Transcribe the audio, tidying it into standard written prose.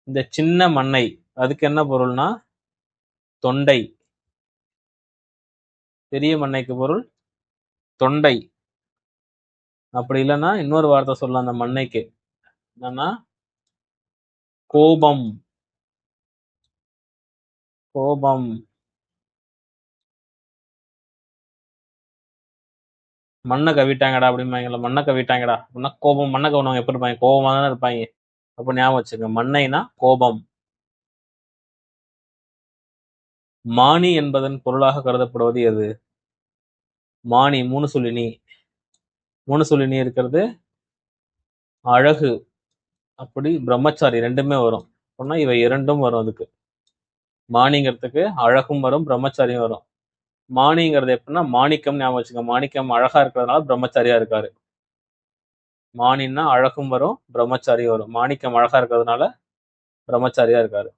இந்த சின்ன மண்ணை, அதுக்கு என்ன பொருள்னா தொண்டை. பெரிய மண்ணைக்கு பொருள் தொண்டை. அப்படி இல்லைன்னா இன்னொரு வார்த்தை சொல்லலாம் அந்த மண்ணைக்கு, என்னன்னா கோபம். கோபம். மண்ணை கவிட்டாங்கடா அப்படிம்பாங்கல்ல, மண்ணை கவிட்டாங்கடா அப்படின்னா கோபம். மண்ணை கவனம் எப்படி இருப்பாங்க? கோபமா தானே இருப்பாங்க. அப்ப ஞாபகம் வச்சுக்க, மண்ணைனா கோபம். மானி என்பதன் பொருளாக கருதப்படுவது எது? மானி மூணு சொல்லி நீ. மூணு சொல்லி நீ இருக்கிறது அழகு. அப்படி பிரம்மச்சாரி ரெண்டுமே வரும். அப்படின்னா இவை இரண்டும் வரும். அதுக்கு மானிங்கிறதுக்கு அழகும் வரும், பிரம்மச்சாரியும் வரும். மானிங்கிறது எப்படின்னா மாணிக்கம். ஞாபகம் வச்சுக்க, மாணிக்கம் அழகா இருக்கிறதுனால பிரம்மச்சாரியா இருக்காரு. மானின்னா அழகும் வரும், பிரம்மச்சாரியும் வரும். மாணிக்கம் அழகா இருக்கிறதுனால பிரம்மச்சாரியா இருக்காரு.